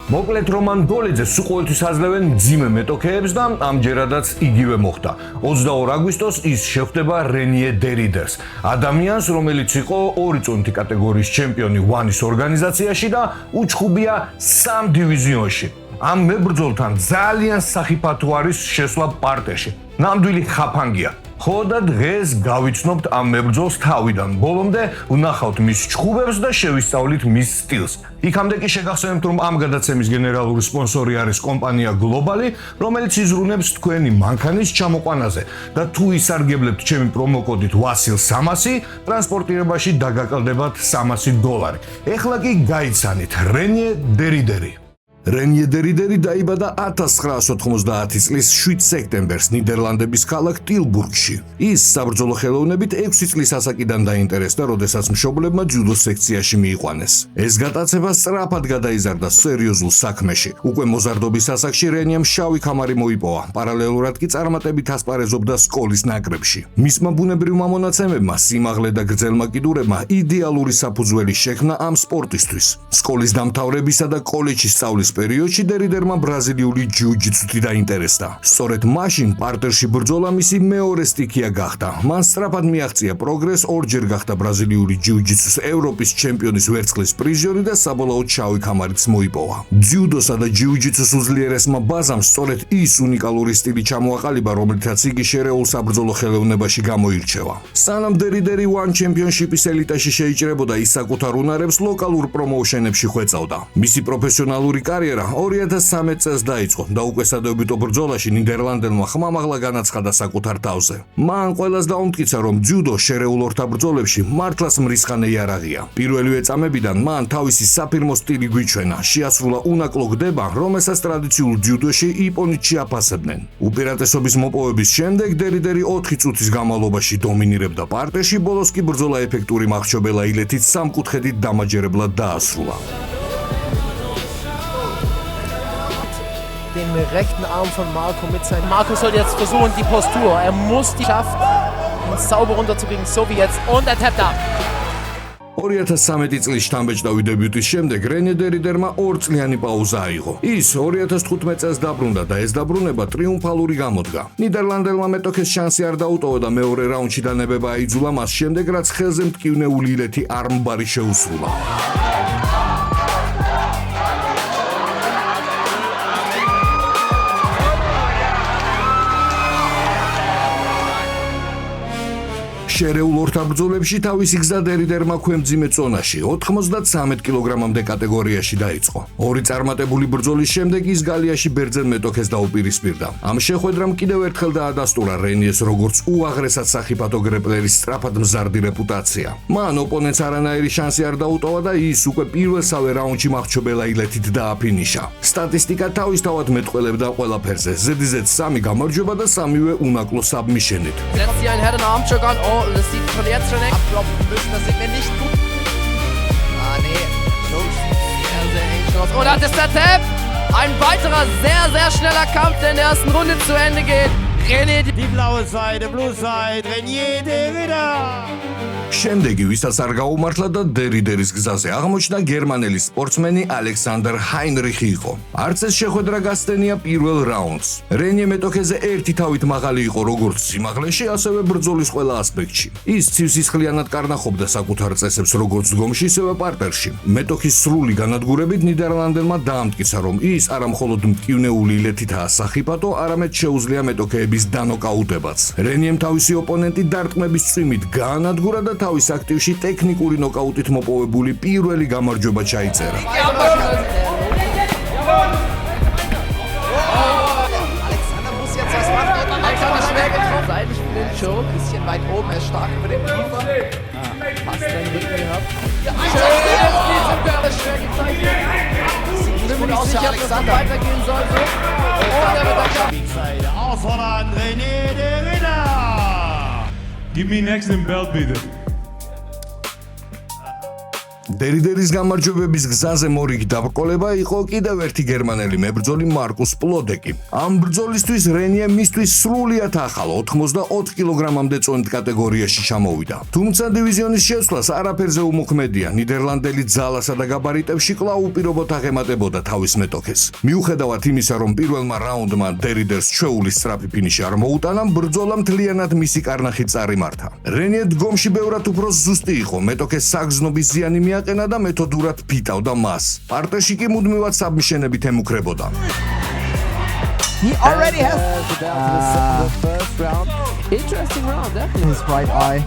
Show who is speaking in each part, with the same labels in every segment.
Speaker 1: მოკლედ რომან დოლიძეს სულ აძლევენ მძიმე მეტოქეებს და ამჯერადაც იგივე მოხდა. 22 აგვისტოს ის შეხვდება რენიე დერიდერს, ადამიანს, რომელიც იყო 2 წონითი კატეგორიის ჩემპიონი ვანის ორგანიზაციაში და უჩხუბია 3 დივიზიონში. ამ მებრძოლთან ძალიან სახიფათო არის შესვლა პარტერში. ნამდვილი ხაფანგია. ხო და დღეს გავიცნობთ ამ მებრძოლს თავიდან ბოლომდე, ვნახავთ მის ჩხუბებს და შევისწავლით მის სტილს. იქამდე კი შეგახსენებთ, რომ ამ გადაცემის გენერალური სპონსორი არის კომპანია გლობალი, რომელიც იზრუნებს თქვენი მანქანის ჩამოყვანაზე და თუ ისარგებლებთ ჩემი პრომოკოდით WASIL300, ტრანსპორტირებაში დაგაკლდებათ $300. ეხლა კი გაიცანით, რენიე დერიდერი. რენიე დერიდერი დაიბადა 1990 წლის 7 სექტემბერს ნიდერლანდების ქალაქ ტილბურგში. ის საბრძოლო ხელოვნებით 6 წლის ასაკიდან დაინტერესდა, როდესაც მშობლებმა ჯუდოს სექციაში მიიყვანეს. ეს გატაცება სწრაფად გადაიზარდა სერიოზულ საქმეში. უკვე მოზარდობის ასაკში რენიემ შავი ქამარი მოიპოვა, პარალელურად კი წარმატებით ასპარეზობდა სკოლის ნაკრებში. მისმა ბუნებრივმა მონაცემებმა, სიმაღლე და გრძელმა კიდურებმა იდეალური საფუძველი შექმნა ამ სპორტისთვის. სკოლის დამთავრებისა და კოლეჯის სწავლის პერიოდში დერიდერმა ბრაზილიული ჯიუ-ჯიტსუთი დაინტერესდა. სწორედ მაშინ პარტერში ბრძოლა მისი მეორე სტიქია გახდა. მან სწრაფად მიაღწია პროგრესს, ორჯერ გახდა ბრაზილიური ჯიუ-ჯიტსუს ევროპის ჩემპიონის ვერცხლის პრიზიორი და საბოლოოდ შავი ქამარიც მოიპოვა. ძიუდოსა და ჯიუ-ჯიტსუს უძლიერესმა ბაზამ სწორედ ის უნიკალური სტილი ჩამოაყალიბა, რომლითაც იგი შერეულ საბრძოლო ხელოვნებაში გამოირჩევა. სანამ დერიდერი One Championship-ის ელიტაში შეიჭრებოდა, ის საკუთარ უნარებს ლოკალურ პრომოუშენებში ხვეწავდა. მისი პროფესიონალური კარიერა 2013 წელს დაიწყო და უკვე სადაობიტო ბრძოლაში ნიდერლანდელმა ხმამაღლა განაცხადა საკუთარ თავზე. მან ყველას დაუმტკიცა, რომ ჯუდო შერეულ ორთაბრძოლებში მართლაც მრისხანე იარაღია. პირველივე წამებიდან მან თავისი საფირმო სტილი გვიჩვენა, შეასრულა უნაკლო გდება, რომელსაც ტრადიციულ ჯუდოში იპონიტში აფასებდნენ. უპირატესობის მოპოვების შემდეგ დერიდერი 4 წუთის განმავლობაში დომინირებდა პარტერში, ბოლოს კი ბრძოლა ეფექტური მახრჩობელა ილეთით სამკუთხედით დამაჯერებლად დაასრულა.
Speaker 2: Den rechten Arm von Marco mit sein. Marco soll jetzt versuchen, die Postur. Er muss die schaffen, ihn sauber runterzukriegen, so wie jetzt. Und er tappt ab.
Speaker 1: 2013 წლის შთამბეჭდავი დებიუტის შემდეგ რენიე დერიდერმა 2 წლიანი პაუზა აიღო. ის 2015 წელს დაბრუნდა და ეს დაბრუნება ტრიუმფალური გამოდგა. ნიდერლანდელმა მეტოქეს შანსი არ დაუტოვა და მეორე რაუნდში დანებება აიძულა მას შემდეგ, რაც ხელზე მტკივნეული ილეთი არმბარი შეუსრულა. შერეულ ორთაბრძოლებში თავისი გზა დერიდერმა ქვემძიმე წონაში 93 კილოგრამამდე კატეგორიაში დაიწყო. 2 წარმატებული ბრძოლის შემდეგ ის გალიაში ბერძენ მეტოქეს დაუპირისპირდა. ამ შეხვედრამ კიდევ ერთხელ დაადასტურა რენიეს როგორც უაღრესად სახიფათო გრეპლერის სწრაფად მზარდი რეპუტაცია. მან ოპონენტს არანაირი შანსი არ დაუტოვა და ის უკვე პირველსავე რაუნდში მახრჩობელა ილეთით დააფინიშა. სტატისტიკა თავისთავად მეტყველებდა ყველაფერზე. ზედიზედ 3 გამარჯვება და 3-ვე უნაკლო საბმიშენით.
Speaker 2: Das sieht von jetzt schon echt abklopfen müssen, das sieht mir nicht gut. Ah, nee. So sieht sehr, sehr eng aus. Und das ist der Tap. Ein weiterer sehr, sehr schneller Kampf, der in der ersten Runde zu Ende geht. Renié,
Speaker 3: die blaue Seite, blue side, Renié Derrida.
Speaker 1: შემდეგი, ვისაც არ გაუმართლა და დერიდერის გზაზე აღმოჩნდა გერმანელი სპორტსმენი ალექსანდრ ჰაინრიხი იყო. არც ეს შეხვედრა გასცდენია პირველ რაუნდს. რენიე მეტოქეზე ერთი თავით მაღალი იყო როგორც სიმაღლეში, ასევე ბრძოლის ყველა ასპექტში. ის ცივსისხლიანად კარნახობდა საკუთარ წესებს როგორც დგომში, ისევე პარტერში. მეტოქის სრული განადგურებით ნიდერლანდელმა დაამტკიცა, რომ ის არა მხოლოდ მტკივნეული ილეთითაა სახიფათო, არამედ შეუძლია მეტოქეების დანოკაუტებაც. რენიემ თავისი ოპონენტი დარტყმების წვიმით გაანადგურა და თავის აქტივში ტექნიკური ნოკაუტით მოპოვებული პირველი გამარჯვება ჩაიწერა.
Speaker 2: Alexander muss jetzt was machen. Alexander schwer getroffen. Seitenspiel im Choke, bisschen weit oben, er ist stark über den Kiefer. Passt den Rücken gehabt. Ja, schön, das schwer gezeigt. Sieht gut aus, dass Alexander weitergehen soll. Und er wird dann
Speaker 3: Auffordern, Renié Derrida.
Speaker 4: Give me next in belt, bitte.
Speaker 1: დერიდერის გამარჯვებების გზაზე მორიგი დაბრკოლება იყო კიდევ ერთი გერმანელი მებრძოლი მარკუს პლოდეკი. ამ ბრძოლისთვის რენიემ მისთვის სრულიად ახალ 84 კილოგრამამდე წონით კატეგორიაში ჩამოვიდა. თუმცა დივიზიონის შეცვლას არაფერზე უმოქმედია. ნიდერლანდელი ძალასა და გაბარიტებში კვლავ უპირობოდ აღემატებოდა თავის მეტოქეს. მიუხედავად იმისა, რომ პირველმა რაუნდმა დერიდერს ჩვეული სწრაფი ფინიში არ მოუტანა, ბრძოლა მთლიანად მისი კარნახით წარიმართა. რენიე დგომში ბევრად უფრო ზუსტი იყო, მეტოქეს საგზნობის ზიანი მიაყენა და მეთოდურად ფიტავდა მას. პარტერში კი მუდმივად საბმიშენებით ემუქრებოდა.
Speaker 2: He already has the first round. Interesting round, definitely. His right eye.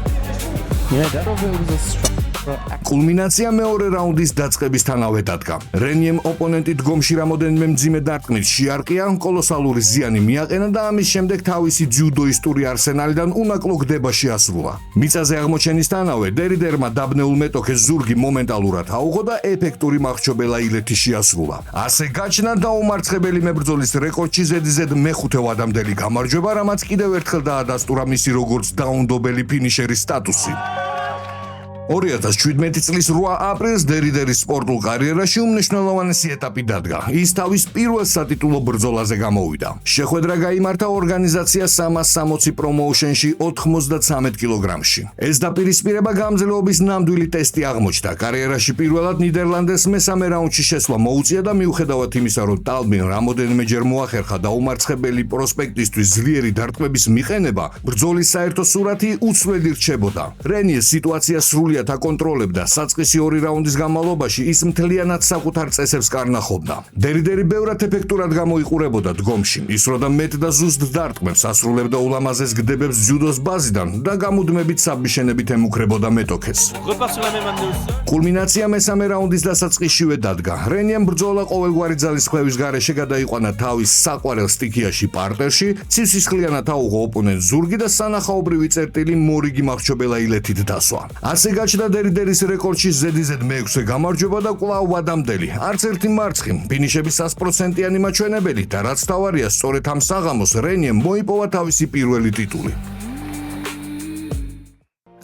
Speaker 2: Yeah, that was a strong.
Speaker 1: კულმინაცია მეორე რაუნდის დაწყებისთანავე დადგა. რენიემ ოპონენტი დგომში რამოდენიმე მძიმე დარტყმით შეარყია, კოლოსალური ზიანი მიაყენა და ამის შემდეგ თავისი ძიუდოისტური არსენალიდან უნაკლო გდება შეასრულა. მიწაზე აღმოჩენისთანავე დერიდერმა დაბნეულ მეტოქეს ზურგი მომენტალურად აუღო და ეფექტური მახრჩობელა ილეთი შეასრულა. ასე გაჩნდა დაუმარცხებელი მებრძოლის რეკორდში ზედიზედ მეხუთე ვადამდელი გამარჯვება, რამაც კიდევ ერთხელ დაადასტურა მისი როგორც დაუნდობელი ფინიშერის სტატუსი. 2017 წლის 8 აპრილს დერიდერის სპორტულ კარიერაში უმნიშვნელოვანესი ეტაპი დადგა. ის თავის პირველ სატიტულო ბრძოლაზე გამოვიდა. შეხვედრა გაიმართა ორგანიზაცია 360 პრომოუშენში 93 კილოგრამში. ეს დაპირისპირება გამძლეობის ნამდვილი ტესტი აღმოჩნდა. კარიერაში პირველად ნიდერლანდელს მესამე რაუნდში შესვლა მოუწია და მიუხედავად იმისა, რომ ტალბინ რამოდენიმეჯერ მოახერხა დაუმარცხებელი პროსპექტისთვის ძლიერი დარტყმების მიყენება, ბრძოლის საერთო სურათი უცვლელი რჩებოდა. რენიეს სიტუაცია სრულიად აკონტროლებდა. საწყისი ორი რაუნდის განმავლობაში ის მთლიანად საკუთარ წესებს კარნახობდა. დერიდერი ბევრად ეფექტურად გამოიყურებოდა დგომში. ისროდა მეტ და ზუსტ დარტყმებს, ასრულებდა ულამაზეს გდებებს ძიუდოს ბაზიდან და გამუდმებით საბმიშენებით ემუქრებოდა მეტოქეს. კულმინაცია მესამე რაუნდის დასაწყისშივე დადგა. რენიემ ბრძოლა ყოველგვარი ძალის ხვევის გარეშე გადაიყვანა თავის საყვარელ სტიქიაში პარტერში, ცივსისხლიანად აუღო ოპონენტს ზურგი და სანახაობრივი წერტილი მორიგი მახრჩობელა ილეთით დასვა. ასე გაჩნდა დერიდერის რეკორდში ზედიზედ მეექვსე გამარჯვება და კვლავ ვადამდელი. არც ერთი მარცხი, ფინიშების 100%-იანი მაჩვენებელი და რაც თავარია, სწორედ ამ საღამოს რენიემ მოიპოვა თავისი პირველი ტიტული.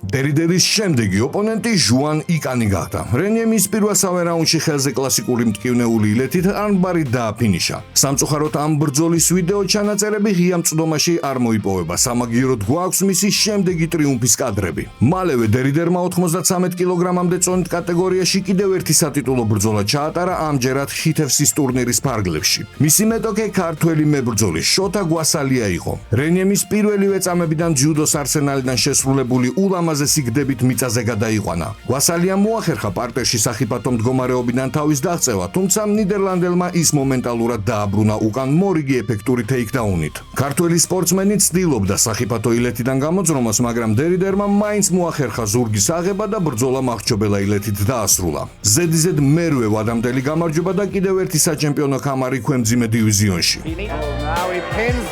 Speaker 1: დერიდერის შემდეგი ოპონენტი ჟუან იკანი გახდა. რენიემ ის პირველსავე რაუნდში ხელზე კლასიკური მტკივნეული ილეთით არმბარი დააფინიშა. სამწუხაროდ ამ ბრძოლის ვიდეო ჩანაწერები ღია მწვდომაში არ მოიპოვება. სამაგიეროდ გვაქვს მისი შემდეგი ტრიუმფის კადრები. მალევე დერიდერმა 93 კილოგრამამდე წონით კატეგორიაში კიდევ ერთი სატიტულო ბრძოლა ჩაატარა, ამჯერად ხითევსის ტურნირის ფარგლებში. მისი მეტოქე ქართველი მებრძოლი შოთა გვასალია იყო. რენიემის პირველივე წამებიდან ჯუდოს არსენალიდან შესრულებული ულამაზესი გდებით მიწაზე გადაიყვანა. გვასალიამ მოახერხა პარტერში სახიფათო მდგომარეობიდან თავის დაღწევა, თუმცა ნიდერლანდელმა ის მომენტალურად დააბრუნა უკან მორიგი ეფექტური ტეიქდაუნით. ქართველი სპორტსმენი ცდილობდა სახიფათო ილეთიდან გამოძრომას, მაგრამ დერიდერმა მაინც მოახერხა ზურგის აღება და ბრძოლა მახრჩობელა ილეთით დაასრულა. ზედიზედ მერვე ვადამდელი გამარჯვება და კიდევ ერთი საჩემპიონო ქამარი ქვემძიმე დივიზიონში.
Speaker 4: Now he pins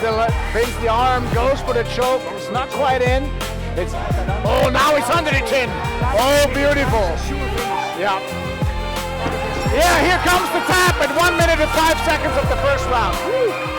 Speaker 4: the arm, goes for the choke, it's not quite in. Oh, now it's under the chin. Oh, beautiful. Yeah. Yeah, here comes the tap at 1 minute and 5 seconds of the first round. Woo.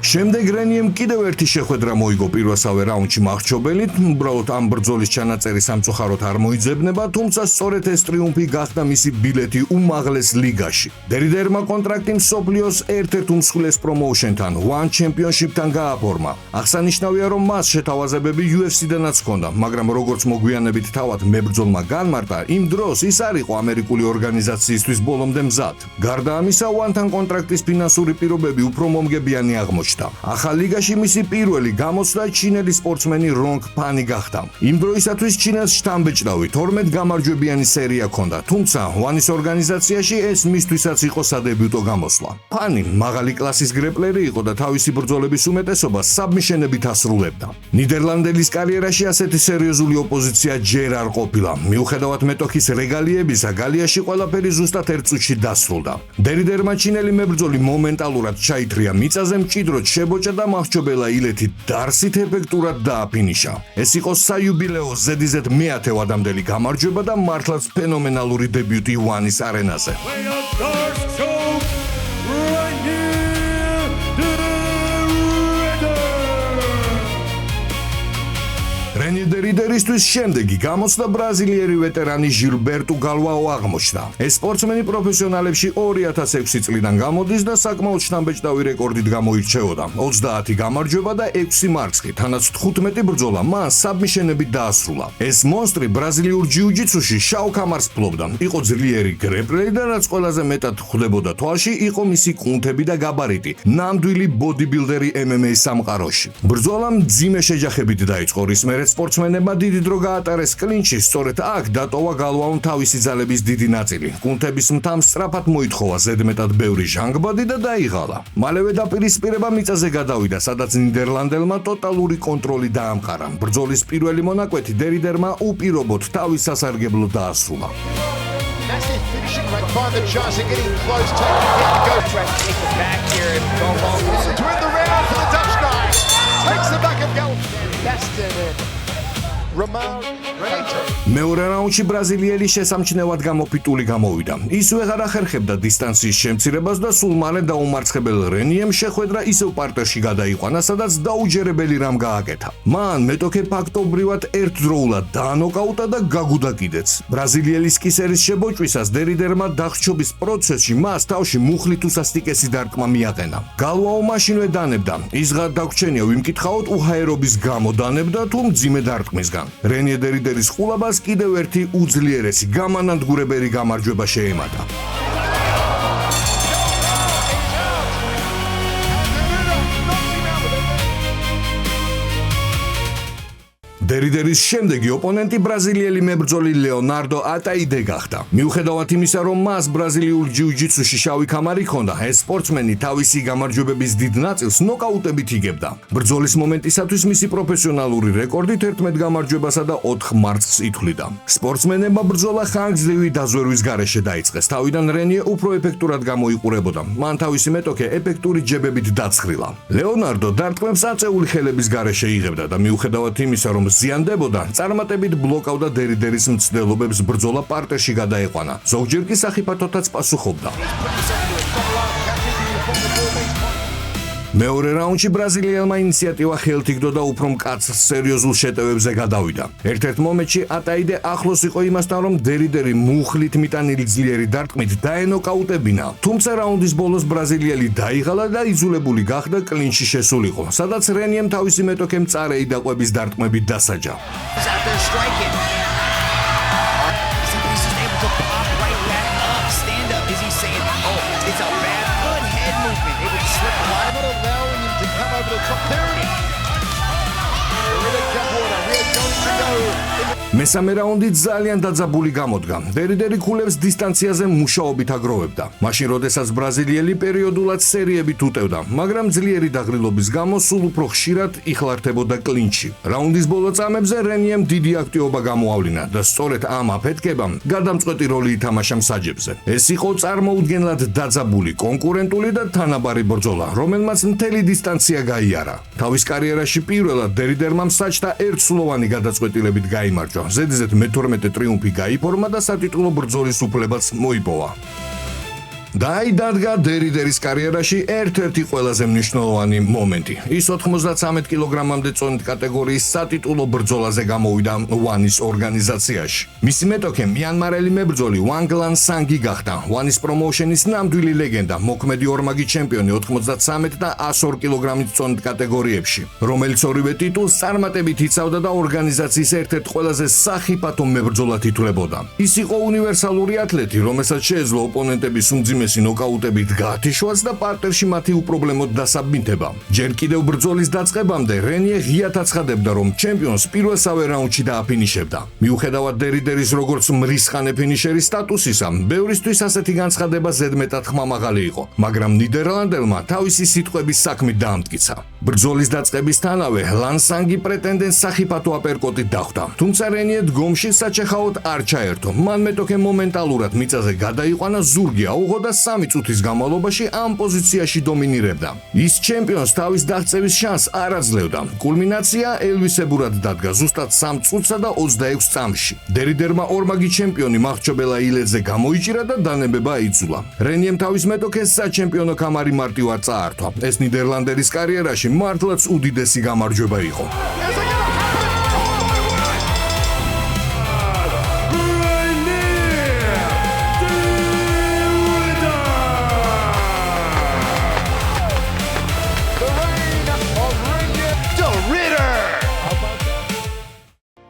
Speaker 1: შემდეგ რენიემ კიდევ ერთი შეხვედრა მოიგო პირველსავე რაუნდში მახრჩობელით. უბრალოდ ამ ბრძოლის ჩანაწერი სამწუხაროდ არ მოიძებნება, თუმცა სწორედ ეს ტრიუმფი გახდა მისი ბილეთი უმაღლეს ლიგაში. დერიდერმა კონტრაქტი მსოფლიოს ერთ-ერთ უმსხვილეს პრომოუშენთან, One Championship-თან გააფორმა. აღსანიშნავია, რომ მას შეთავაზებები UFC-დანაც ჰქონდა, მაგრამ როგორც მოგვიანებით თავად მებრძოლმა განმარტა, იმ დროს ის არ იყო ამერიკული ორგანიზაციისთვის ბოლომდე მზად. გარდა ამისა, One-თან კონტრაქტის ფინანსური პირობები უფრო მომგებიანი აღმოჩნდა. ახალ ლიგაში მისი პირველი გამოსვლა ჩინელი სპორტსმენი რონგ ფანი გახდა. იმ დროისათვის ჩინელს შთამბეჭდავი 12 გამარჯვებიანი სერია ჰქონდა, თუმცა ვანის ორგანიზაციაში ეს მისთვისაც იყო სადებიუტო გამოსვლა. ფანი მაღალი კლასის გრეპლერი იყო და თავისი ბრძოლების უმეტესობას საბმიშენებით ასრულებდა. ნიდერლანდელის კარიერაში ასეთი სერიოზული ოპოზიცია ჯერ არ ყოფილა. მიუხედავად მეტოქის რეგალიებისა, გალიაში ყველაფერი ზუსტად ერთ წუთში დასრულდა. დერიდერმა ჩინელი მებრძოლი მომენტალურად ჩაითრია მიწაზე, მჭიდროდ შებოჭა და მახრჩობელა ილეთით დარსით ეფექტურად დააფინიშა. ეს იყო საიუბილეო ზედიზედ მეათე ვადამდელი გამარჯვება და მართლაც ფენომენალური დებიუტი ვანის არენაზე. რენიე დერიდერისთვის შემდეგი გამოცდა ბრაზილიერი ვეტერანი ჟილბერტუ გალვაო აღმოჩნდა. ეს სპორტსმენი პროფესიონალებში 2006 წლიდან გამოდის და საკმაოდ შთამბეჭდავი რეკორდით გამოირჩეოდა. 30 გამარჯვება და 6 მარცხი, თანაც 15 ბრძოლა მან საბმიშენებით დაასრულა. ეს მონსტრი ბრაზილიურ ჯიუ-ჯიტსუში შავ ქამარს ფლობდა. იყო ძლიერი გრეპლერი და რაც ყველაზე მეტად ხვდებოდა თვალში, იყო მისი კუნთები და გაბარიტი. ნამდვილი ბოდიბილდერი MMA სამყაროში. ბრძოლა მძიმე შეჯახებით დაიწყო, რის მერე სპორტსმენებმა დიდი დრო გაატარეს კლინჩი, სწორედ აქ დატოვა გალვაომ თავისი ძალების დიდი ნაწილი. კუნთების მთამ სწრაფად მოითხოვა ზედმეტად ბევრი ჟანგბადი და დაიღალა. მალევე დაპირისპირება მიწაზე გადავიდა, სადაც ნიდერლანდელმა ტოტალური კონტროლი დაამყარა. ბრძოლის პირველი მონაკვეთი დერიდერმა უპირობოდ თავის სასარგებლოდ დაასრულა.
Speaker 4: Massive finishing right, find the chance of getting close, taking it, go track, take it back here and go home. To win the round for the Dutch guy, takes the back of Gal. Baston and Ramon Renato.
Speaker 1: მეორე რაუნდში ბრაზილიელი შესამჩნევად გამოფიტული გამოვიდა. ის ვეღარ ახერხებდა დისტანციის შემცირებას და სულ მალე დაუმარცხებელ რენიემ შეხვედრა ისევ პარტერში გადაიყვანა, სადაც დაუჯერებელი რამ გააკეთა. მან მეტოქე ფაქტობრივად ერთდროულად დაანოკაუტა და გაგუდა კიდეც. ბრაზილიელის კისერის შებოჭვისას დერიდერმა დახშობის პროცესში მას თავში მუხლით უსასტიკესი დარტყმა მიაყენა. გალვაო მაშინვე დანებდა. ის ღარ დაგვრჩენია ვიმკითხაოთ უჰაერობის გამო დანებდა თუ მძიმე დარტყმისგან. რენიე დერიდერის ყულაბას კიდევ ერთი უძლიერესი გამანადგურებელი გამარჯვება შეემატა. დერიდერის შემდეგი ოპონენტი ბრაზილიელი მებრძოლი ლეონარდო ატაიდე გახდა. მიუხედავად იმისა, რომ მას ბრაზილიურ ჯიუ-ჯიტსუში შავი ქამარი ჰქონდა, ეს სპორტსმენი თავისი გამარჯვებების დიდ ნაწილს ნოკაუტებით იგებდა. ბრძოლის მომენტისათვის მისი პროფესიონალური რეკორდი 11 გამარჯვებასა და 4 მარცხს ითვლიდა. სპორტსმენებმა ბრძოლა ხანგრძლივი დაზვერვის გარეშე დაიწყეს. თავიდან რენიე უფრო ეფექტურად გამოიყურებოდა. მან თავისი მეტოქე ეფექტური ჯებებით დაცხრილა. ლეონარდო დარტყმებს აწეული ხელების გარეშე იღებდა და მიუხედავად იმისა, რომ ზიანდებოდა, წარმატებით ბლოკავდა დერიდერის მცდელობებს ბრძოლა პარტერში გადაეყვანა. ზოგჯერ კი სახიფათოთაც პასუხობდა. მეორე რაუნდში ბრაზილიელმა ინიციატივა ხელთ იგდო და უფრო მკაცრ სერიოზულ შეტევებზე გადავიდა. ერთ-ერთ მომენტში ატაიდე ახლოს იყო იმასთან, რომ დერიდერი მუხლით მიტანილი ძლიერი დარტყმით დაენოკაუტებინა. თუმცა რაუნდის ბოლოს ბრაზილიელი დაიღალა და იძულებული გახდა კლინჩში შესულიყო, სადაც რენიემ თავისი მეტოქე მწარეი დაყვების დარტყმებით დასაჯა. მესამე რაუნდი ძალიან დაძაბული გამოდგა. დერიდერი ქულებს დისტანციაზე მუშაობით აგროვებდა. მაშინ, როდესაც ბრაზილიელი პერიოდულად სერიებით უტევდა, მაგრამ ძლიერი დაღრილობის გამო სულ უფრო ხშირად იხლართებოდა კლინჩი. რაუნდის ბოლო წამებზე რენიემ დიდი აქტივობა გამოავლინა და სწორედ ამ აფეთქებამ გადამწყვეტი როლი ითამაშა მსაჯებზე. ეს იყო წარმოუდგენლად დაძაბული, კონკურენტული და თანაბარი ბრძოლა, რომელმაც მთელი დისტანცია გაიარა. თავის კარიერაში პირველად დერიდერმა მსაჯთა ერთსულოვანი გადაწყვეტილებით გაიმარჯვა. ზედიზედ მე-12 ტრიუმფი გაიფორმა და სატიტულო ბრძოლის უფლებაც მოიპოვა. დაიდადგა დერიდერის კარიერაში ერთ-ერთი ყველაზე მნიშვნელოვანი მომენტი. ის 93 კილოგრამამდე წონით კატეგორიის სატიტულო ბრძოლაზე გამოვიდა ვანის ორგანიზაციაში. მისი მეტოქე მიანმარელი მებრძოლი ვანგლან სანგი გახდა. ვანის პრომოუშენის ნამდვილი ლეგენდა, მოქმედი ორმაგი ჩემპიონი 93 და 102 კილოგრამით წონით კატეგორიებში, რომელიც ორივე ტიტულს წარმატებით იცავდა და ორგანიზაციის ერთ-ერთ ყველაზე სახიფათო მებრძოლად ითვლებოდა. ის იყო უნივერსალური ათლეტი, რომელსაც შეეძლო ოპონენტების უმძიმესი ნოკაუტებით გაათიშვას და პარტერში მათი უპრობლემოდ დასაბინდება. ჯერ კიდევ ბრძოლის დაწყებამდე რენიე ღიად აცხადებდა, რომ ჩემპიონს პირველსავე რაუნდში დააფინიშებდა. მიუხედავად დერიდერის როგორც მრისხანე ფინიშერის სტატუსისა, ბევრისთვის ასეთი განცხადება ზედმეტად ხმამაღალი იყო, მაგრამ ნიდერლანდელმა თავისი სიტყვების საქმით დაამტკიცა. ბრძოლის დაწყებისთანავე ლანსანგი პრეტენდენტს სახიფათო აპერკოტით დახვდა, თუმცა რენიე დგომში საჩეხაოდ არ ჩაერთო. მან მეტოქე მომენტალურად მიწაზე გადაიყვანა, ზურგი აუღო და 3 წუთის განმავლობაში ამ პოზიციაში დომინირებდა. ის ჩემპიონს თავის დაღწევის შანსს არ აძლევდა. კულმინაცია ელვისებურად დადგა ზუსტად 3 წუთსა და 26 წამში. დერიდერმა ორმაგი ჩემპიონი მახრჩობელა ილეძე გამოიჭირა და დანებება აიძულა. რენიემ თავის მეტოქეს საჩემპიონო კამარი მარტივად წაართვა. ეს ნიდერლანდერის კარიერაში მართლაც უდიდესი გამარჯვება იყო.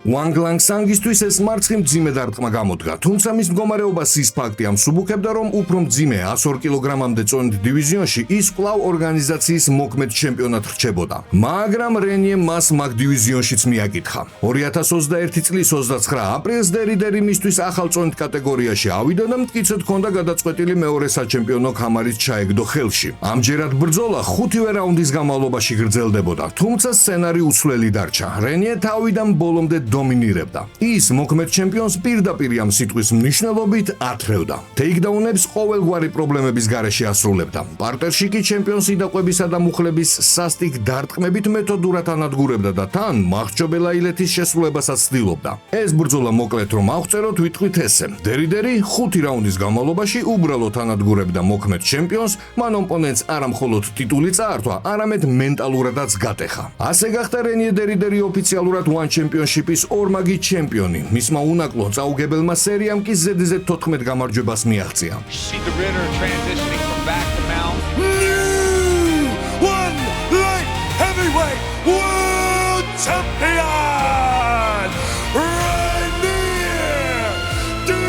Speaker 1: Wang Langsangისთვის ეს მარცხი მძიმე დარტყმა გამოდგა, თუმცა მის მდგომარეობას ის ფაქტი ამსუბუქებდა, რომ უფრო მძიმე 102 კილოგრამამდე წონით დივიზიონში ის კვლავ ორგანიზაციის მოქმედ ჩემპიონად რჩებოდა. მაგრამ რენიემ მას მაგ დივიზიონშიც მიაკითხა. 2021 წლის 29 აპრილს დერი მისთვის ახალ წონით კატეგორიაში ავიდა და მტკიცედ ჰქონდა გადაწყვეტილი მეორე საჩემპიონო ქამარიც ჩაეგდო ხელში. ამჯერად ბრძოლა 5 რაუნდის განმავლობაში გრძელდებოდა, თუმცა სცენარი უცვლელი დარჩა. რენიე თავიდან ბოლომდე დომინირებდა. ის მოქმედ ჩემპიონს პირდაპირ ამ სიტყვის მნიშვნელობით ათრევდა. ტეიქდაუნებს ყოველგვარი პრობლემების გარეშე ასრულებდა. პარტერში კი ჩემპიონს იდაყვებისა და მუხლების სასტიკ დარტყმებით მეთოდურად ანადგურებდა და თან მახრჩობელა ილეთის შესრულებასაც ცდილობდა. ეს ბრძოლა მოკლედ რომ ავწეროთ, ვიტყვით ესე. დერი 5 რაუნდის განმავლობაში უბრალოდ ანადგურებდა მოქმედ ჩემპიონს, მან ოპონენტს არა მხოლოდ ტიტული წაართვა, არამედ მენტალურადაც გატეხა. ასე გახდა რენიე დერი ოფიციალურად One Championship-ის ორმაგი ჩემპიონი. მისმა უნაკლო წაუგებელმა სერიამ კი ზედიზედ 14 გამარჯვებას მიაღწია.
Speaker 5: See the Ritter transitioning from back to mount.
Speaker 3: One light heavyweight world champion, Renier de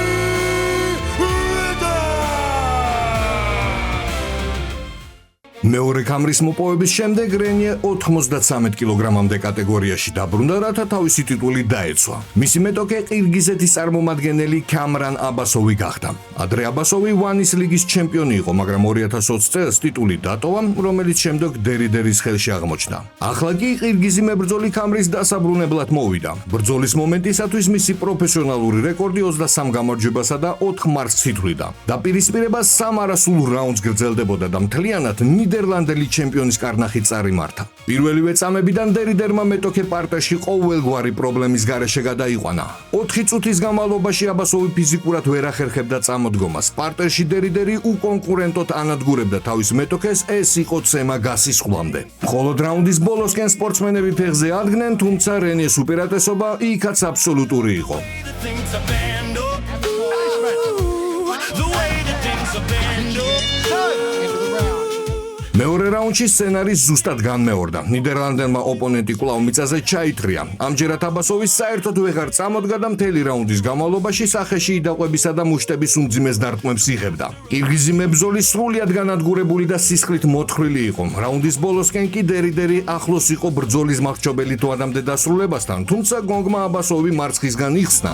Speaker 3: მეორე კამრის მოპოვების შემდეგ რენიე 93 კილოგრამამდე კატეგორიაში დაბრუნდა, რათა თავისი ტიტული დაეცვა. მისი მეტოქე ყირგიზეთის წარმომადგენელი კამრან აბასოვი გახდა. ადრე აბასოვი ვანის ლიგის ჩემპიონი იყო, მაგრამ 2020 წელს ტიტული დატოვა, რომელიც შემდეგ დერის ხელში აღმოჩნდა. ახლა კი ყირგიზი მებრძოლი კამრის დასაბრუნებლად მოვიდა. ბრძოლის მომენტისათვის მისი პროფესიონალური რეკორდი 23 გამარჯვებასა და 4 მარცხს ითვლიდა. დაპირისპირება 3 არასრულ რაუნდს გრძელდებოდა და მთლიანად ნიდერლანდელი ჩემპიონის კარნახით წარიმართა. პირველივე წამებიდან დერმა მეტოქე პარტიაში ყოველგვარი პრობლემის გარეშე გადაიყვანა. 4 წუთის განმავლობაში აბასოვი ფიზიკურად ვერ ახერხებდა წამოდგომას. პარტერში დერი უკონკურენტოდ ანადგურებდა თავის მეტოქეს, ეს იყო ცემა გასისხლამდე. მხოლოდ რაუნდის ბოლოსკენ სპორტსმენები ფეხზე ადგნენ, თუმცა რენიეს უპირატესობა იქაც აბსოლუტური იყო. things are banned up. The way that things are banned up.
Speaker 1: მეორე რაუნდში სცენარი ზუსტად განმეორდა. ნიდერლანდელმა ოპონენტი კვლავ მიწაზე ჩაითრია. ამჯერად აბასოვის საერთოდ ვეღარ წამოდგა და მთელი რაუნდის განმავლობაში სახეში იდაყვებისა და მუშტების უმძიმეს დარტყმებს იღებდა. ყირგიზი მებრძოლი სრულიად განადგურებული და სისხლით მოთხრილი იყო. რაუნდის ბოლოსკენ კი დერი ახლოს იყო ბრძოლის მახრჩობელი თვადამდე დასრულებასთან, თუმცა გონგმა აბასოვი მარცხისგან იხსნა.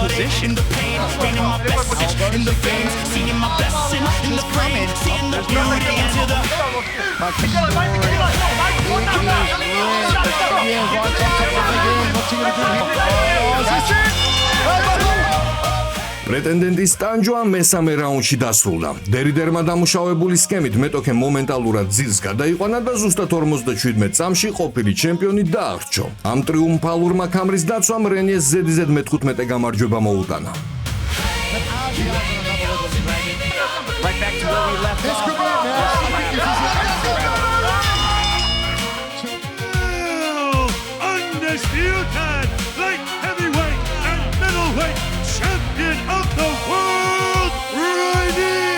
Speaker 3: Position, the pain, bringing my message in the veins, seeing my blessing in the frame, seeing the beauty into the.
Speaker 1: პრეტენდენტის ტანჯვა მესამე რაუნდში დასრულდა. დერმა დამუშავებული სქემით მეტოქე მომენტალურად ძილს გადაიყვანა და ზუსტად 57 წამში ყოფილი ჩემპიონი დაარჩო. ამ ტრიუმფალურმა კამრის დაცვამ რენიეს ზედიზედ მე-15 გამარჯვება მოუტანა.
Speaker 5: Right back to where we left off.
Speaker 3: Undisputed light heavyweight and middleweight champion of the world, Renier.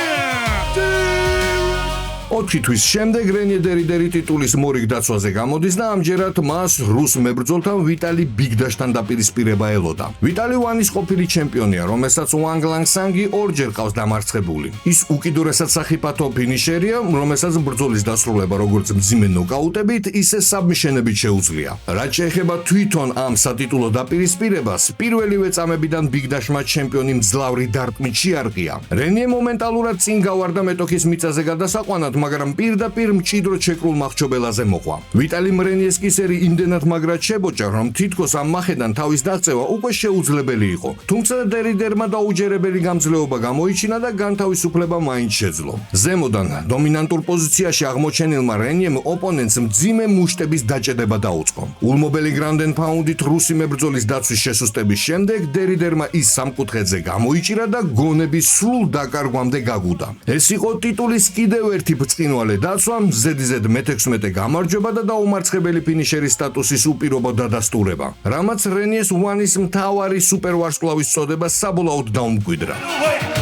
Speaker 1: 4 თვის შემდეგ რენიე დერი ტიტულის მორიგ დაცვაზე გამოდის და ამჯერად მას რუს მებრძოლთან ვიტალი ბიგდაშთან დაპირისპირება ელოდა. ვიტალი ვანის ყოფილი ჩემპიონია, რომელსაც Wang Langsang-ი ორჯერ ყავს დამარცხებული. ის უკიდურესად სახიფათო ფინიშერია, რომელსაც ბრძოლის დასრულება როგორც მძიმე ნოკაუტებით, ისე საბმიშენებით შეუძლია. რაც შეეხება თვითონ ამ სატიტულო დაპირისპირებას, პირველივე წამებიდან ბიგდაშმა ჩემპიონი მძლავრი დარტყმით შეარყია. რენიე მომენტალურად წინ გავარდა მეტოქის მიწაზე გადასაყვანად, მაგრამ პირდაპირ მჭიდრო ჩეკრულ მახრჩობელაზე მოყვა. ვიტალი რენიეს კი სერი იმდენად მაგრად შებოჭა, რომ თითქოს ამ მახედან თავის დაღწევა უკვე შეუძლებელი იყო. თუმცა დერმა დაუჯერებელი გამძლეობა გამოიჩინა და განთავისუფლება მაინც შეძლო. ზემოდან დომინანტურ პოზიციაში აღმოჩენილმა რენიემ ოპონენტს მძიმე მუშტების დაჭედება დაუწყო. ულმობელი გრანდენ ფაუნდით რუსი მებრძოლის დაცვის შესუსტების შემდეგ დერმა ის სამკუთხედზე გამოიჭირა და გონების სრულ დაკარგვამდე გაგუდა. ეს იყო ტიტულის კიდევ ერთი ბრწყინვალე დაცვა, ზედიზედ მე-16 გამარჯვება და დაუმარცხებელი ფინიშერის სტატუსის უპირობო დადასტურება, რამაც რენიეს ვანის მთავარი სუპერვარსკვლავის წოდება საბოლოოდ დაუმკვიდრა.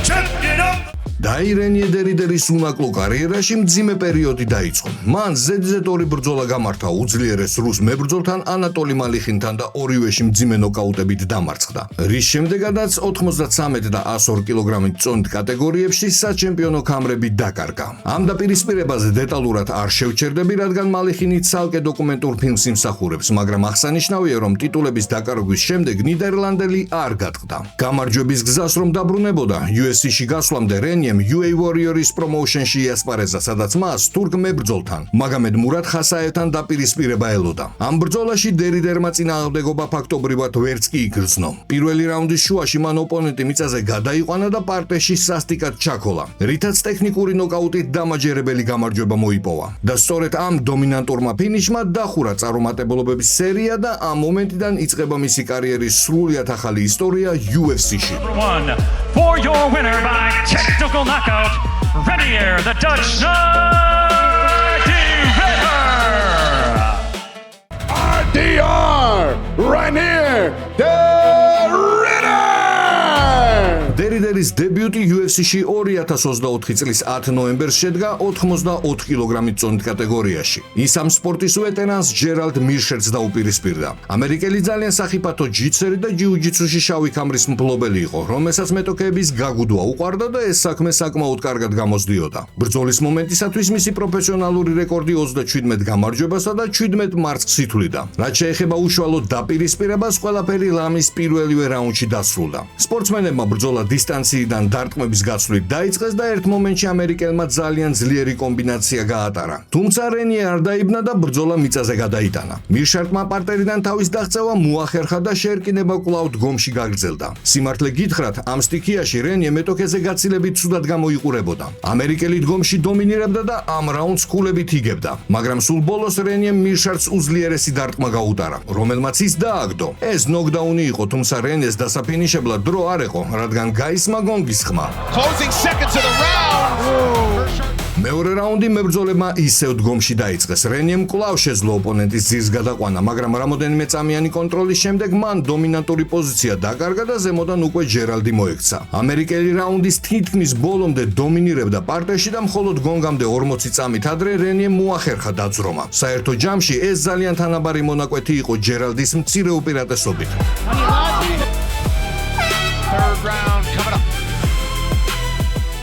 Speaker 3: Champion of და რენიე დერიდერის უნაკლო კარიერაში მძიმე პერიოდი დაიწყო. მან Z2 ბრძოლა გამართა უძლიერეს რუს მებრძოლთან ანატოლი მალიხინთან და ორივეში მძიმე ნოკაუტებით დამარცხდა. რის შემდეგაც 93 და 102 კილოგრამით წონით კატეგორიებში საჩემპიონო ქამრები დაკარგა. ამ დაპირისპირებაზე დეტალურად არ შევჩერდები, რადგან მალიხინი ცალკე დოკუმენტურ ფილმს იმსახურებს, მაგრამ აღსანიშნავია, რომ ტიტულების დაკარგვის შემდეგ ნიდერლანდელი არ გატყდა. გამარჯვების გზას რომ დაბრუნებოდა, UFC-ში გასვლამდე რენიემ UA Warriors პრომოუშენში იასპარეზა, სადაც მას თურქ მებრძოლთან მაგამედ მურად ხასაევთან დაპირისპირება ელოდა. ამ ბრძოლაში დერიდერმა წინააღმდეგობა ფაქტობრივად ვერც კი იგრძნო. პირველი რაუნდის შუაში მან ოპონენტი მიწაზე გადაიყვანა და პარტეში სასტიკად ჩაქოლა, რითაც ტექნიკური ნოკაუტით დამაჯერებელი გამარჯვება მოიპოვა. და სწორედ ამ დომინანტურმა ფინიშმა დახურა წარუმატებლობების სერია და ამ მომენტიდან იწყება მისი კარიერის სრულიად ახალი ისტორია UFC-ში.
Speaker 6: One for your winner by technical knockout, Renier, the Dutch
Speaker 4: RDR! Renier the Ritter!
Speaker 3: დერიდერის დებიუტი UFC-ში 2024 წლის 10 ნოემბერს შედგა 84 კილოგრამით წონით კატეგორიაში. ის ამ სპორტის ვეტერანს ჯერალდ მირშერტს დაუპირისპირდა. ამერიკელი ძალიან სახიფათო ჯიცერი და ჯიუ-ჯიტსუში შავი ქამრის მფლობელი იყო, რომელსაც მეტოქეების გაგუდვა უყვარდა და ეს საქმე საკმაოდ კარგად გამოსდიოდა. ბრძოლის მომენტისათვის მისი პროფესიონალური რეკორდი 37 გამარჯვებასა და 17 მარცხს ითვლიდა. რაც შეეხება უშუალოდ დაპირისპირებას, ყველაფერი ლამის პირველივე რაუნდში დასრულდა. სპორტსმენებმა ბრძოლა დისტანციიდან დარტყმების გაცვლით დაიწყეს და ერთ მომენტში ამერიკელმა ძალიან ძლიერი კომბინაცია გაატარა. თუმცა რენიე არ დაიბნა და ბრძოლა მიწაზე გადაიტანა. მირშარტმა პარტერიდან თავის დაღწევა მოახერხა და შეერკინება კვლავ დგომში გაგრძელდა. სიმართლე გითხრათ, ამ სტიქიაში რენიე მეტოქეზე გაცილებით ცუდად გამოიყურებოდა. ამერიკელი დგომში დომინირებდა და ამ რაუნდს ქულებით იგებდა, მაგრამ სულ ბოლოს რენიემ მირშარტს უძლიერესი დარტყმა გაუტარა, რომელმაც ის დააგდო. ეს ნოკდაუნი იყო, თუმცა რენიეს დასაფინიშებლად დრო არ იყო, რადგან გაისმა გონგის ხმა.
Speaker 5: Closing seconds of the round.
Speaker 3: მეორე რაუნდი მებრძოლებმა ისევ დგომში დაიწყეს. რენიემ კვლავ შეძლო ოპონენტის ძირს გადაყვანა, მაგრამ რამოდენიმე წამიანი კონტროლის შემდეგ მან დომინანტური პოზიცია დაკარგა და ზემოდან უკვე ჯერალდი მოექცა. ამერიკელი რაუნდის თითქმის ბოლომდე დომინირებდა პარტერში და მხოლოდ გონგამდე 40 წამით ადრე რენიემ მოახერხა დაძრომა. საერთო ჯამში ეს ძალიან თანაბარი მონაკვეთი იყო ჯერალდის მცირე უპირატესობით.
Speaker 5: Third round coming up.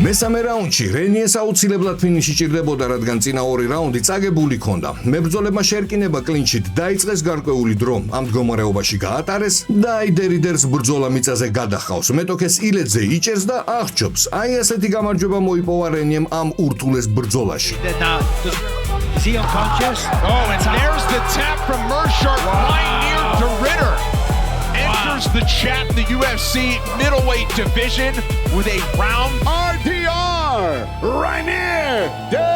Speaker 3: მესამე რაუნდში რენიეს აუცილებლად ფინიში ჭირდებოდა, რადგან წინა ორი რაუნდი წაგებული ჰქონდა. მებრძოლებმა შეერკინება კლინჩით დაიწყეს გარკვეული დრო, ამ მდგომარეობაში გაატარეს და დერიდერს ბრძოლა მიწაზე გადახავს. მეტოქეს ილედზე იჭერს და აღჭობს. აი ასეთი გამარჯვება მოიპოვა რენიემ ამ ურთულეს ბრძოლაში.
Speaker 5: Is he unconscious? Oh, and there's the tap from Mearshart right near to Ritter. Enters the chat in the UFC middleweight division with a round.
Speaker 4: RDR! Renier the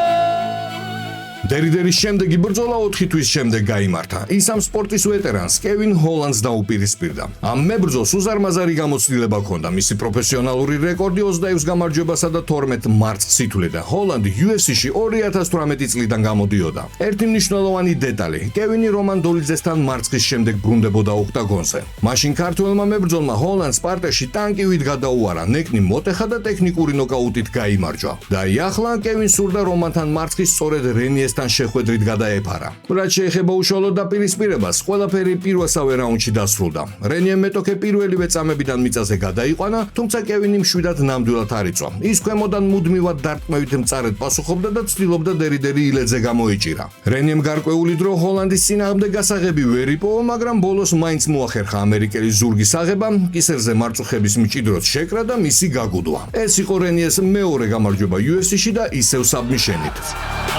Speaker 3: დერიდერის შემდეგი ბრძოლა 4 თვის შემდეგ გაიმართა. ის ამ სპორტის ვეტერანს კევინ ჰოლანდს დაუპირისპირდა. ამ მებრძოლს უზარმაზარი გამოცდილება ჰქონდა. მისი პროფესიონალური რეკორდი 26 გამარჯვებასა და 12 მარცხს ითვლიდა. ჰოლანდი UFC-ში 2018 წლიდან გამოდიოდა. ერთი მნიშვნელოვანი დეტალი: კევინი რომან დოლიძესთან მარცხის შემდეგ ბრუნდებოდა ოქტაგონზე. მაშინ ქართველმა მებრძოლმა ჰოლანდს პარტერში ტანკივით გადაუარა, ნეკნი მოტეხა და ტექნიკური ნოკაუტით გაიმარჯვა. და ახლა კევინ სურდა რომანთან მარცხის სწორედ რენიეს თან შეხვედრით გადაეფარა. რაც შეეხება უშუალოდ დაპირისპირებას, ყველაფერი პირველსავე რაუნდში დასრულდა. რენიემ მეტოქე პირველივე წამებიდან მიწაზე გადაიყვანა, თუმცა კევინი მშვიდად ნამდვილად არ იწვა. ის ქვემოდან მუდმივად დარტყმებით მწარედ პასუხობდა და ცდილობდა დერიდერი ილედზე გამოეჭირა. რენიემ გარკვეული დრო ჰოლანდის წინააღმდეგ გასაღები ვერ იპოვა, მაგრამ ბოლოს მაინც მოახერხა ამერიკელი ზურგის აღება, კისერზე მარწუხების მჭიდროდ შეკრა და მისი გაგუდვა. ეს იყო რენიეს მეორე გამარჯვება UFC-ში და ისევ საბმიშენით.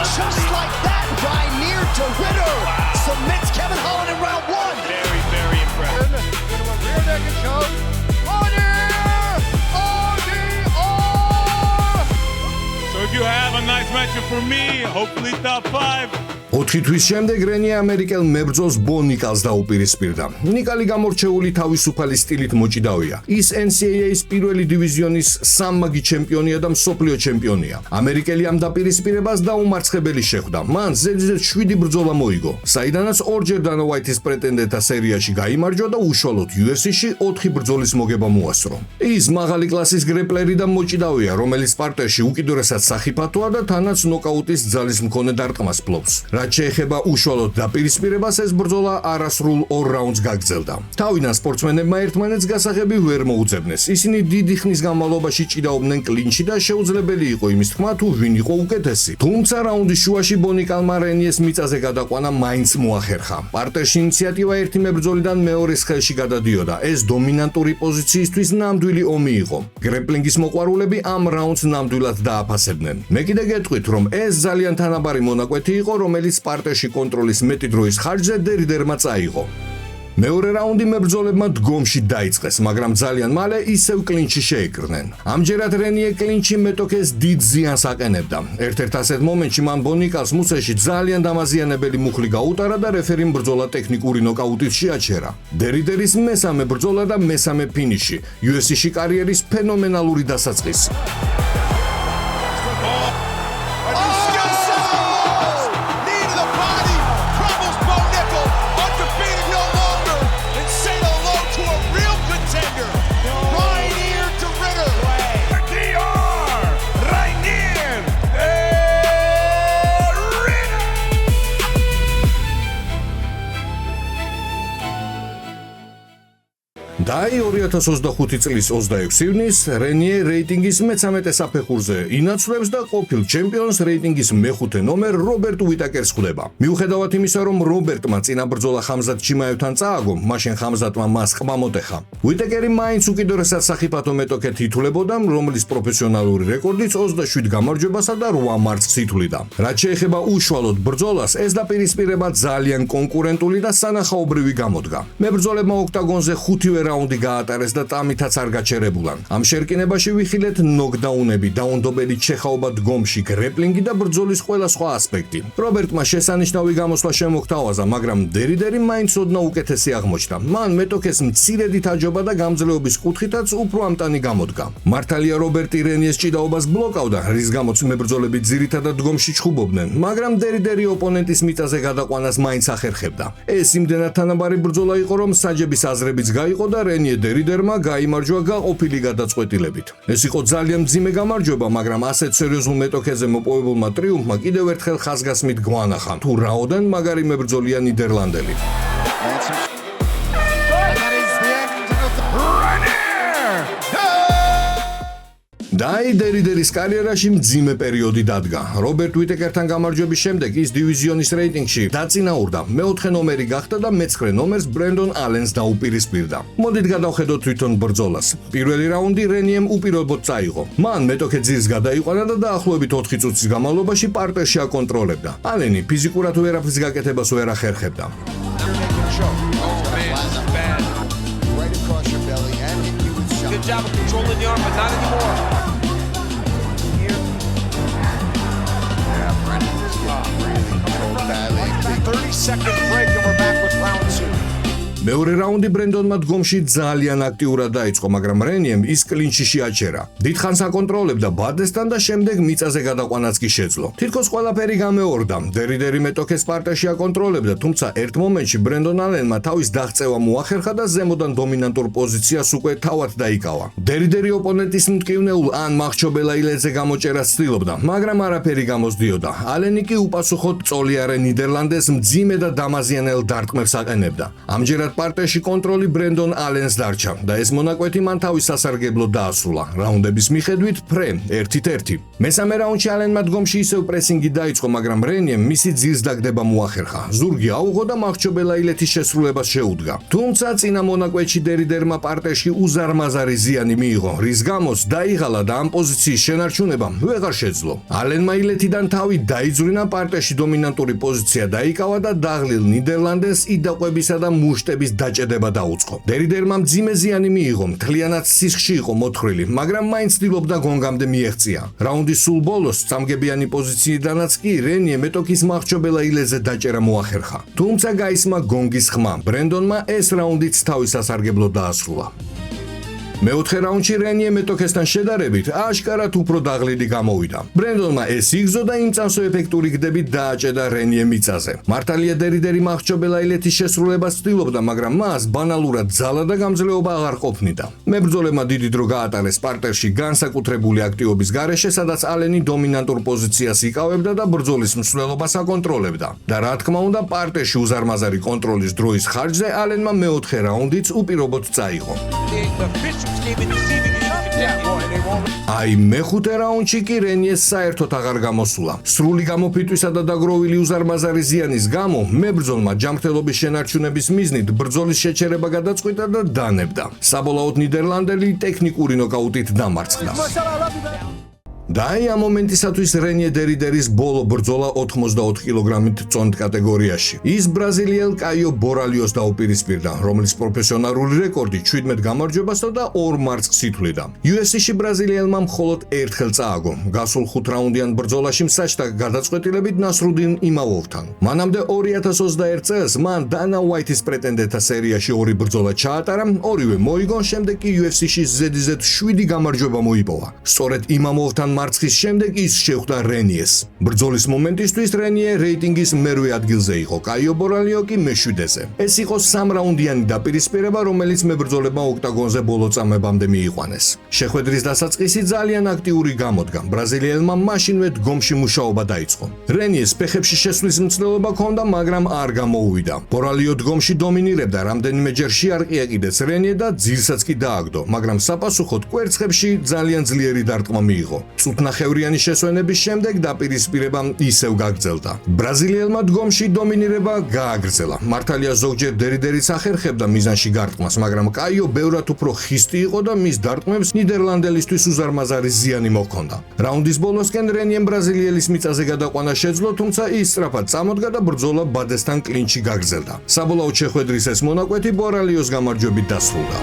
Speaker 7: Just like that, Renier to Ritter submits Kevin Holland in round one.
Speaker 5: Very, very impressive.
Speaker 4: into a rear naked choke. RDR!
Speaker 8: So if you have a nice matchup for me, hopefully top 5.
Speaker 3: 4 თვის შემდეგ რენიე ამერიკელ მებრძოლს ბო ნიკალს დაუპირისპირდა. ნიკალი გამორჩეული თავისუფალი სტილით მოჭიდავია. ის NCAA-ის პირველი დივიზიონის სამმაგი ჩემპიონია და მსოფლიო ჩემპიონია. ამერიკელი ამ დაპირისპირებას დაუმარცხებელი შეხვდა. მან ზედიზედ 7 ბრძოლა მოიგო, საიდანაც ორჯერ დანა უაიტის პრეტენდენტთა სერიაში გაიმარჯვა და უშუალოდ UFC-ში 4 ბრძოლის მოგება მოასწრო. ის მაღალი კლასის გრეპლერი და მოჭიდავია, რომელიც პარტერში უკიდურესად სახიფათოა და თანაც ნოკაუტის ძალის მქონე დარტყმას ფლობს. რაც შეეხება უშუალოდ დაპირისპირებას, ეს ბრძოლა არასრულ 2 რაუნდს გაგრძელდა. თავიდან სპორტსმენებმა ერთმანეთს გასაღები ვერ მოუძებნეს. ისინი დიდი ხნის განმავლობაში ჭიდაობდნენ კლინჩში და შეუძლებელი იყო იმის თქმა, თუ ვინ იყო უკეთესი. თუმცა რაუნდის შუაში ბონიკალმა რენიეს მიწაზე გადაყვანა მაინც მოახერხა. პარტერში ინიციატივა ერთი მებრძოლიდან მეორის ხელში გადადიოდა. ეს დომინანტური პოზიციისთვის ნამდვილი ომი იყო. გრეპლინგის მოყვარულები ამ რაუნდს ნამდვილად დააფასებდნენ. მე კიდე გეტყვით, რომ ეს ძალიან თანაბარი მონაკვეთი იყო, რომელიც პარტერში კონტროლის მეტი დროის ხარჯზე დერიდერმა წაიღო. მეორე რაუნდი მებრძოლებმა დგომში დაიწყეს, მაგრამ ძალიან მალე ისევ კლინჩში შეიკრნენ. ამჯერად რენიე კლინჩში მეტოქეს დიდ ზიანს აყენებდა. ერთ-ერთ ასეთ მომენტში მან ბონიკალს მუცეში ძალიან დამაზიანებელი მუხლი გაუტარა და რეფერიმ ბრძოლა ტექნიკური ნოკაუტით შეაჩერა. დერიდერის მესამე ბრძოლა და მესამე ფინიში, UFC-ში კარიერის ფენომენალური დასაწყისი. დაი 2025 წლის 26 ივნისს რენიე რეიტინგის მე-13 საფეხურზე ინაცვლებს და ყოფილ ჩემპიონს რეიტინგის მე-5 ნომერ რობერტ უიტაკერს ხვდება. მიუხედავად იმისა, რომ რობერტმა წინა ბრძოლა ხამზატ ჩიმაევთან წააგო, მაშინ ხამზატმა მას ყმა მოტეხა. უიტაკერი მაინც უკიდურესად სახიფათო მეტოქეთ ითვლებოდა, რომლის პროფესიონალური რეკორდიც 27 გამარჯვებასა და 8 მარცხს ითვლიდა. რაც შეეხება უშუალოდ ბრძოლას, ეს დაპირისპირება ძალიან კონკურენტული და სანახაობრივი გამოდგა. მებრძოლებმა ოქტაგონზე 5 რაუნდი გაატარეს და ტამითაც არ გაჩერებულან. ამ შერკინებაში ვიხილეთ ნოკდაუნები, დაუნდობელი ჩეხაობა დგომში, გრეპლინგი და ბრძოლის ყველა სხვა ასპექტი. რობერტმა შესანიშნავი გამოსვლა შემოგთავაზა, მაგრამ დერიდერი მაინც ოდნავ უკეთესი აღმოჩნდა. მან მეტოქეს მცირედით აჯობა და გამძლეობის კუთხითაც უფრო ამტანი გამოდგა. მართალია რობერტი რენიეს ჭიდაობას ბლოკავდა, რის გამოც მებრძოლები ძირითადად დგომში ჩხუბობდნენ, მაგრამ დერიდერი ოპონენტის მიწაზე გადაყვანას მაინც ახერხებდა. ეს იმდენად თანაბარი ბრძოლა იყო, რომ საჯების აზრებიც გაიყო და რენიე დერიდერმა გაიმარჯვა გაყოფილი გადაწყვეტილებით. ეს იყო ძალიან მძიმე გამარჯვება, მაგრამ ასეთ სერიოზულ მეტოქეზე მოპოვებულმა ტრიუმფმა კიდევ ერთხელ ხაზგასმით გვანახა, თუ რაოდენ მაგარი მებრძოლია ნიდერლანდელი. დაი დერიდერის კარიერაში მძიმე პერიოდი დადგა. რობერტ უიტეკერთან გამარჯვების შემდეგ ის დივიზიონის რეიტინგში დაწინაურდა, მე-4 ნომერი გახდა და მე-9 ნომერს ბრენდონ ალენს დაუპირისპირდა. მოდით გადავხედოთ თვითონ ბრძოლას. პირველი რაუნდი რენიემ უპირობოდ წაიღო. მან მეტოქე ძირს გადაიყვანა და დაახლოებით 4 წუთის განმავლობაში პარტერში აკონტროლებდა. ალენი ფიზიკურად ვერაფრის გაკეთებას ვერ ახერხებდა.
Speaker 5: Good job of controlling the arm, but not anymore. Here. Yeah, Brendan just really controlled badly. 30-second break and we're back with round 2.
Speaker 3: მეორე რაუნდი ბრენდონმა დგომში ძალიან აქტიურად დაიწყო, მაგრამ რენიემ ის კლინჩში შეაჩერა. დიდხანს აკონტროლებდა ბადესთან და შემდეგ მიწაზე გადაყვანაც კი შეძლო. თითქოს ყველაფერი გამეორდა. დერიდერი მეტოქეს პარტერში აკონტროლებდა, თუმცა ერთ მომენტში ბრენდონ ალენმა თავის დაღწევა მოახერხა და ზემოდან დომინანტურ პოზიციას უკვე თავად დაიკავა. დერიდერი ოპონენტის მტკივნეულ ან მახრჩობელა ილეთზე გამოჭერას ცდილობდა, მაგრამ არაფერი გამოსდიოდა. ალენი კი უპასუხოდ წოლიარე ნიდერლანდეს მძიმე და დამაზიანელ დარტყმებს აყენებდა. ამჯერად პარტერში კონტროლი ბრენდონ ალენს დარჩა და ეს მონაკვეთი მან თავის სასარგებლოდ დაასრულა. რაუნდების მიხედვით ფრე 1-1. მესამე რაუნდში ალენმა დგომში ისევ პრესინგი დაიწყო, მაგრამ რენიემ მისი ძირს დაგდება მოახერხა. ზურგი აუღო და მახრჩობელა ილეთის შესრულებას შეუდგა. თუმცა წინა მონაკვეთში დერიდერმა პარტერში უზარმაზარი ზიანი მიიღო, რის გამოც დაიღალა და ამ პოზიციის შენარჩუნება ვეღარ შეძლო. ალენმა ილეთიდან თავი დაიძვლინა, პარტერში დომინანტური პოზიცია დაიკავა და დაღლილ ნიდერლანდეს იდაყვებისა და მუშტების გემების დაჭედება დაუწყო. დერიდერმა მძიმე ზიანი მიიღო, მთლიანად სისხლში იყო მოთხრილი, მაგრამ მაინც ცდილობდა გონგამდე მიეღწია. რაუნდის სულ ბოლოს წამგებიანი პოზიციიდანაც კი რენიე მეტოქის მახრჩობელა ილეზე დაჭერა მოახერხა. თუმცა გაისმა გონგის ხმა. ბრენდონმა ეს რაუნდიც თავის სასარგებლოდ დაასრულა. მეოთხე რაუნდში რენიე მეტოქესთან შედარებით აშკარად უფრო დაღლილი გამოვიდა. ბრენდონმა ეს იგზო და იმ წამსო ეფექტური გდებით დააჭედა რენიე მიწაზე. მართალია დერიდერი მახრჩობელა ილეთის შესრულებას ცდილობდა, მაგრამ მას ბანალურად ძალა და გამძლეობა აღარ ყოფნიდა. მებრძოლებმა დიდი დრო გაატარეს პარტერში განსაკუთრებული აქტივობის გარეშე, სადაც ალენი დომინანტურ პოზიციას იკავებდა და ბრძოლის მსვლელობას აკონტროლებდა. და რა თქმა უნდა, პარტერში უზარმაზარი კონტროლის დროის ხარჯზე ალენმა მეოთხე რაუნდიც უპირობოდ წაიღო. აი მეხუთე რაუნდში კი რენიეს საერთოდ აღარ გამოსულა. სრული გამოფიტვისა და დაგროვილი უზარმაზარი ზიანის გამო მებრძოლმა ჯანმრთელობის შენარჩუნების მიზნით ბრძოლის შეჩერება გადაწყვიტა და დანებდა. საბოლოოდ ნიდერლანდელი ტექნიკური ნოკაუტით დამარცხდა. და აი ამ მომენტისათვის რენიე დერიდერის ბოლო ბრძოლა 84 კილოგრამით წონთ კატეგორიაში. ის ბრაზილიელ კაიო ბორალიოს დაუპირისპირდა, რომლის პროფესიონალური რეკორდი 17 გამარჯვებასა და 2 მარცხს ითვლიდა. UFC-ში ბრაზილიელმა მხოლოდ ერთხელ წააგო. გასულ 5 რაუნდიან ბრძოლაში მსაჯთა გადაწყვეტილებით ნასრუდინ იმავოვთან. მანამდე 2021 წელს მან დანა უაიტის პრეტენდენტთა სერიაში 2 ბრძოლა ჩაატარა, ორივე მოიგო, შემდეგ კი UFC-ში ზედიზედ 7 გამარჯვება მოიპოვა. სწორედ იმავოვთან მარცხის შემდეგ ის შეხვდა რენიეს. ბრძოლის მომენტისთვის რენიე რეიტინგის მერვე ადგილზე იყო, კაიო ბორალიო კი მე-7-ზე. ეს იყო 3 რაუნდიანი დაპირისპირება, რომელიც მებრძოლებმა ოქტაგონზე ბოლო წამებამდე მიიყვანეს. შეხვედრის დასაწყისი ძალიან აქტიური გამოდგა. ბრაზილიელმა მაშინვე დგომში მუშაობა დაიწყო. რენიეს ფეხებში შესვლის მცდელობა ჰქონდა, მაგრამ არ გამოუვიდა. ბორალიო დგომში დომინირებდა, რამდენიმეჯერ შეარყია კიდეც რენიე და ძირსაც კი დააგდო, მაგრამ საპასუხოდ კვერცხებში ძალიან ძლიერი დარტყმა მიიღო. წუთნახევრიანი შესვენების შემდეგ დაპირისპირება ისევ გაგრძელდა. ბრაზილიელმა დგომში დომინირება გააგრძელა. მართალია ზოგჯერ დერიდერიც ახერხებდა მიზანში გარტყმას, მაგრამ კაიო ბევრად უფრო ხისტი იყო და მის დარტყმებს ნიდერლანდელისთვის უზარმაზარი ზიანი მოჰქონდა. რაუნდის ბოლოსკენ რენიემ ბრაზილიელის მიწაზე გადაყვანა შეძლო, თუმცა ის სწრაფად წამოდგა და ბრძოლა ბადესთან კლინჩი გაგრძელდა. საბოლოოდ შეხვედრის ეს მონაკვეთი ბორალიოს გამარჯვებით დასრულდა.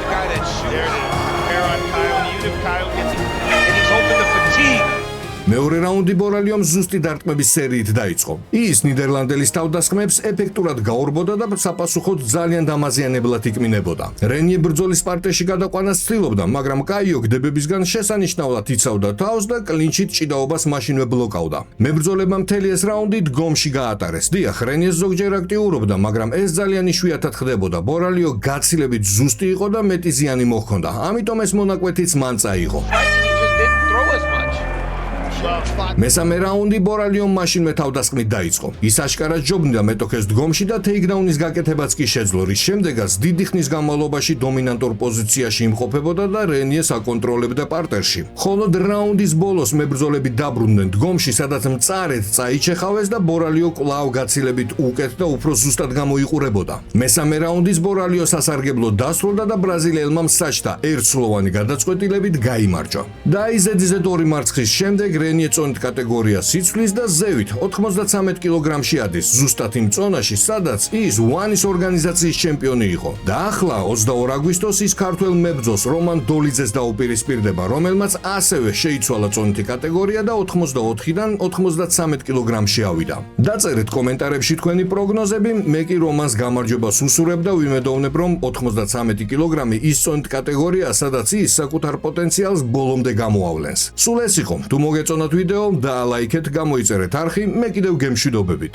Speaker 3: მეორე რაუნდი ბორალიომ ზუსტი დარტყმების სერიით დაიწყო. ის ნიდერლანდელის თავდასხმებს ეფექტურად გაურბოდა და საპასუხოდ ძალიან დამაზიანებლად იკმინებოდა. რენიე ბრძოლის პარტიაში გადაყვანას ცდილობდა, მაგრამ კაიო გდებებისგან შესანიშნავად იცავდა თავს და კლინჩით ჭიდაობას მაშინვე ბლოკავდა. მებრძოლებმა მთელი ეს რაუნდი დგომში გაატარეს. დიახ, რენიეს ზოგჯერ აქტიურობდა, მაგრამ ეს ძალიან იშვიათად ხდებოდა. ბორალიო გაცილებით ზუსტი იყო და მეტი ზიანი მოჰქონდა. ამიტომ ეს მონაკვეთიც მან წაიღო. მესამე რაუნდი ბორალიომ მაშინვე თავდასხმით დაიწყო. ის აშკარად ჯობნიდა მეტოქეს დგომში და თეიქდაუნის გაკეთებაც კი შეძლო, რის შემდეგაც დიდი ხნის განმავლობაში დომინანტურ პოზიციაში იმყოფებოდა და რენიეს აკონტროლებდა პარტერში. მხოლოდ რაუნდის ბოლოს მებრძოლები დაბრუნდნენ დგომში, სადაც მწარედ წაიჩეხავეს და ბორალიო კვლავ გაცილებით უკეთ და უფრო ზუსტად გამოიყურებოდა. მესამე რაუნდის ბორალიო სასარგებლოდ დასრულდა და ბრაზილიელმა მსაჯთა ერთსვლოვანი გადაწყვეტილებით გაიმარჯვა. და ზედიზედ 2 მარცხის შემდეგ რენიე წონით კატეგორიას იცვლის და ზევით 93 კილოგრამში ადის, ზუსტად იმ წონაში, სადაც ის უანის ორგანიზაციის ჩემპიონი იყო. და ახლა 22 აგვისტოს ის ქართველ მებრძოლს რომან დოლიძეს დაუპირისპირდება, რომელმაც ასევე შეიცვალა წონითი კატეგორია და 84-დან 93 კილოგრამში ავიდა. დაწერეთ კომენტარებში თქვენი პროგნოზები, მე კი რომანს გამარჯვებას უსურებ და ვიმედოვნებ, რომ 93 კილოგრამი ის წონით კატეგორია, სადაც ის საკუთარ პოტენციალს ბოლომდე გამოავლენს. სულ ეს იყო. თუ მოგეწონათ ვიდეო და ლაიქეთ, გამოიწერეთ არხი, მე კიდევ გემშვიდობებით.